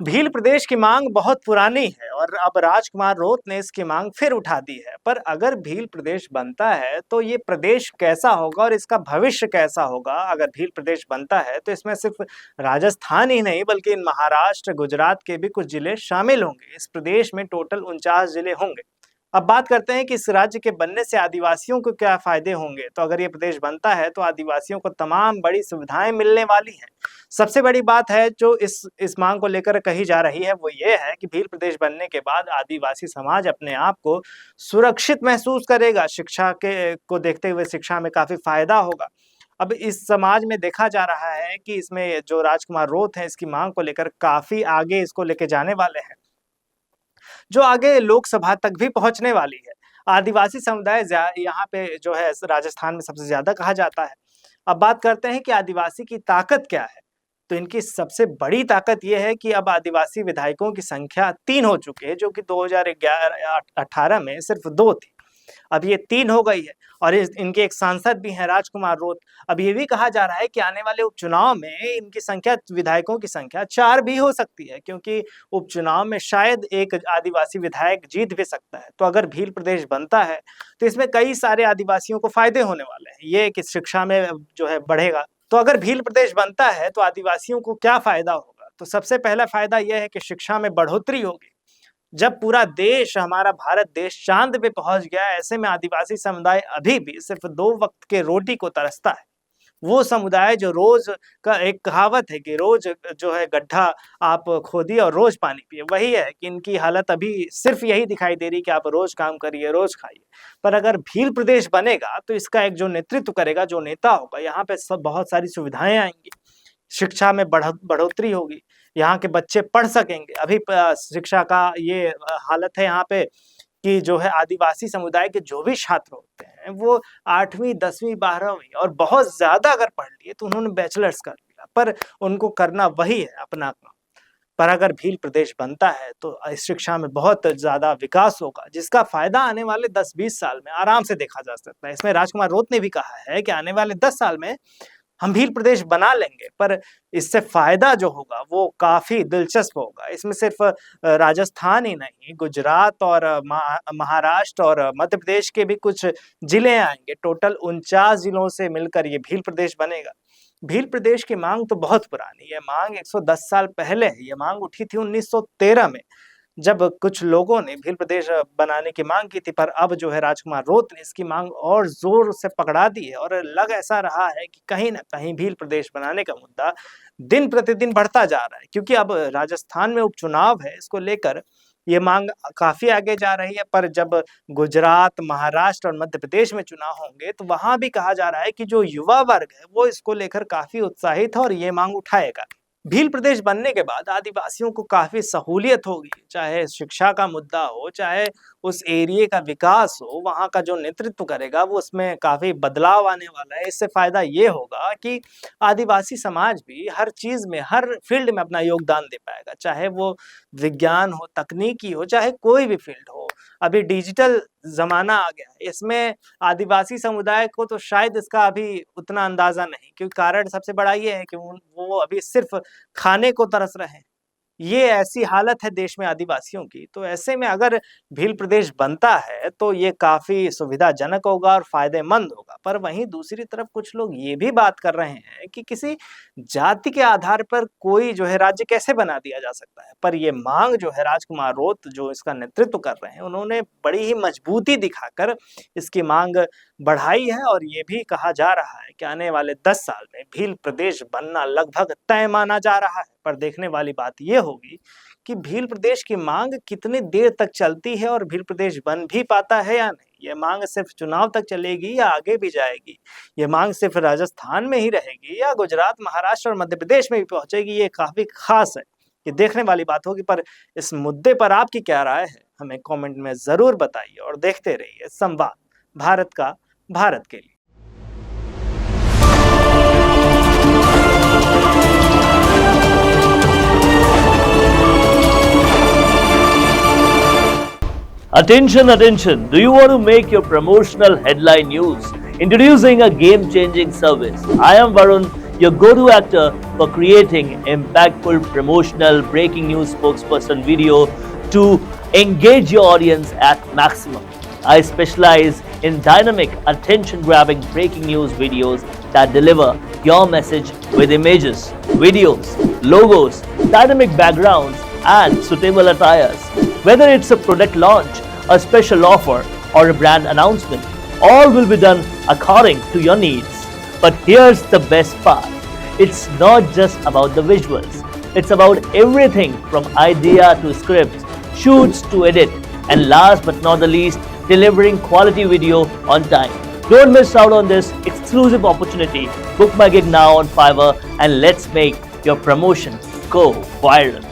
भील प्रदेश की मांग बहुत पुरानी है और अब राजकुमार रोत ने इसकी मांग फिर उठा दी है। पर अगर भील प्रदेश बनता है तो ये प्रदेश कैसा होगा और इसका भविष्य कैसा होगा? अगर भील प्रदेश बनता है तो इसमें सिर्फ राजस्थान ही नहीं बल्कि महाराष्ट्र, गुजरात के भी कुछ जिले शामिल होंगे। इस प्रदेश में टोटल 49 जिले होंगे। अब बात करते हैं कि इस राज्य के बनने से आदिवासियों को क्या फायदे होंगे। तो अगर ये प्रदेश बनता है तो आदिवासियों को तमाम बड़ी सुविधाएं मिलने वाली हैं। सबसे बड़ी बात है जो इस मांग को लेकर कही जा रही है वो ये है कि भील प्रदेश बनने के बाद आदिवासी समाज अपने आप को सुरक्षित महसूस करेगा। शिक्षा के को देखते हुए शिक्षा में काफी फायदा होगा। अब इस समाज में देखा जा रहा है कि इसमें जो राजकुमार रोत हैं इसकी मांग को लेकर काफी आगे इसको लेके जाने वाले हैं, जो आगे लोकसभा तक भी पहुंचने वाली है। आदिवासी समुदाय यहाँ पे जो है राजस्थान में सबसे ज्यादा कहा जाता है। अब बात करते हैं कि आदिवासी की ताकत क्या है। तो इनकी सबसे बड़ी ताकत ये है कि अब आदिवासी विधायकों की संख्या 3 हो चुकी है, जो कि 2018 में सिर्फ 2 थी। अब ये 3 हो गई है और इनके एक सांसद भी हैं राजकुमार रोत। अब ये भी कहा जा रहा है कि आने वाले उपचुनाव में इनकी संख्या, विधायकों की संख्या 4 भी हो सकती है, क्योंकि उपचुनाव में शायद एक आदिवासी विधायक जीत भी सकता है। तो अगर भील प्रदेश बनता है तो इसमें कई सारे आदिवासियों को फायदे होने वाले हैं। ये कि शिक्षा में जो है बढ़ेगा। तो अगर भील प्रदेश बनता है तो आदिवासियों को क्या फायदा होगा? तो सबसे पहला फायदा यह है कि शिक्षा में बढ़ोतरी होगी। जब पूरा देश, हमारा भारत देश चांद पे पहुंच गया, ऐसे में आदिवासी समुदाय अभी भी सिर्फ 2 वक्त के रोटी को तरसता है। वो समुदाय जो रोज का, एक कहावत है कि रोज जो है गड्ढा आप खोदिए और रोज पानी पिए, वही है कि इनकी हालत अभी सिर्फ यही दिखाई दे रही कि आप रोज काम करिए, रोज खाइए। पर अगर भील प्रदेश बनेगा तो इसका एक जो नेतृत्व करेगा, जो नेता होगा, यहाँ पे सब बहुत सारी सुविधाएं आएंगी। शिक्षा में बढ़ोतरी होगी, यहाँ के बच्चे पढ़ सकेंगे। अभी शिक्षा का ये हालत है यहाँ पे कि जो है आदिवासी समुदाय के जो भी छात्र होते हैं वो 8वीं, 10वीं, 12वीं और बहुत ज्यादा अगर पढ़ लिए तो उन्होंने बैचलर्स कर लिया, पर उनको करना वही है, अपना काम। पर अगर भील प्रदेश बनता है तो इस शिक्षा में बहुत ज्यादा विकास होगा, जिसका फायदा आने वाले 10-20 साल में आराम से देखा जा सकता है। इसमें राजकुमार रोत ने भी कहा है कि आने वाले 10 साल में हम भील प्रदेश बना लेंगे, पर इससे फायदा जो होगा वो काफी दिलचस्प होगा। इसमें सिर्फ राजस्थान ही नहीं, गुजरात और महाराष्ट्र और मध्य प्रदेश के भी कुछ जिले आएंगे। टोटल 49 जिलों से मिलकर ये भील प्रदेश बनेगा। भील प्रदेश की मांग तो बहुत पुरानी है। मांग 110 साल पहले है। ये मांग उठी थी 1913 में, जब कुछ लोगों ने भील प्रदेश बनाने की मांग की थी। पर अब जो है राजकुमार रोत ने इसकी मांग और जोर से पकड़ा दी है और लग ऐसा रहा है कि कहीं ना कहीं भील प्रदेश बनाने का मुद्दा दिन प्रतिदिन बढ़ता जा रहा है, क्योंकि अब राजस्थान में उपचुनाव है, इसको लेकर ये मांग काफी आगे जा रही है। पर जब गुजरात, महाराष्ट्र और मध्य प्रदेश में चुनाव होंगे तो वहां भी कहा जा रहा है कि जो युवा वर्ग है वो इसको लेकर काफी उत्साहित है और ये मांग उठाएगा। भील प्रदेश बनने के बाद आदिवासियों को काफी सहूलियत होगी, चाहे शिक्षा का मुद्दा हो, चाहे उस एरिया का विकास हो। वहां का जो नेतृत्व करेगा वो उसमें काफी बदलाव आने वाला है। इससे फायदा ये होगा कि आदिवासी समाज भी हर चीज में, हर फील्ड में अपना योगदान दे पाएगा, चाहे वो विज्ञान हो, तकनीकी हो, चाहे कोई भी फील्ड हो। अभी डिजिटल जमाना आ गया है, इसमें आदिवासी समुदाय को तो शायद इसका अभी उतना अंदाजा नहीं, क्योंकि कारण सबसे बड़ा ये है कि वो अभी सिर्फ खाने को तरस रहे हैं। ये ऐसी हालत है देश में आदिवासियों की। तो ऐसे में अगर भील प्रदेश बनता है तो ये काफी सुविधाजनक होगा और फायदेमंद होगा। पर वहीं दूसरी तरफ कुछ लोग ये भी बात कर रहे हैं कि किसी जाति के आधार पर कोई जो है राज्य कैसे बना दिया जा सकता है। पर ये मांग जो है राजकुमार रोत जो इसका नेतृत्व कर रहे हैं, उन्होंने बड़ी ही मजबूती दिखाकर इसकी मांग बढ़ाई है और ये भी कहा जा रहा है कि आने वाले 10 साल में भील प्रदेश बनना लगभग तय माना जा रहा है। पर देखने वाली बात ये होगी कि भील प्रदेश की मांग कितनी देर तक चलती है और भील प्रदेश बन भी पाता है या नहीं। ये मांग सिर्फ चुनाव तक चलेगी या आगे भी जाएगी? ये मांग सिर्फ राजस्थान में ही रहेगी या गुजरात, महाराष्ट्र और मध्य प्रदेश में भी पहुंचेगी? ये काफी खास है, ये देखने वाली बात होगी। पर इस मुद्दे पर आपकी क्या राय है, हमें कमेंट में जरूर बताइए और देखते रहिए संवाद, भारत का, भारत के लिए। Attention, attention! Do you want to make your promotional headline news? Introducing a game-changing service. I am Varun, your go-to actor for creating impactful promotional breaking news spokesperson video to engage your audience at maximum. I specialize in dynamic, attention-grabbing breaking news videos that deliver your message with images, videos, logos, dynamic backgrounds, and suitable attires. Whether it's a product launch, a special offer, or a brand announcement, all will be done according to your needs. But here's the best part. It's not just about the visuals. It's about everything from idea to scripts, shoots to edit, and last but not the least, delivering quality video on time. Don't miss out on this exclusive opportunity. Book my gig now on Fiverr and let's make your promotion go viral.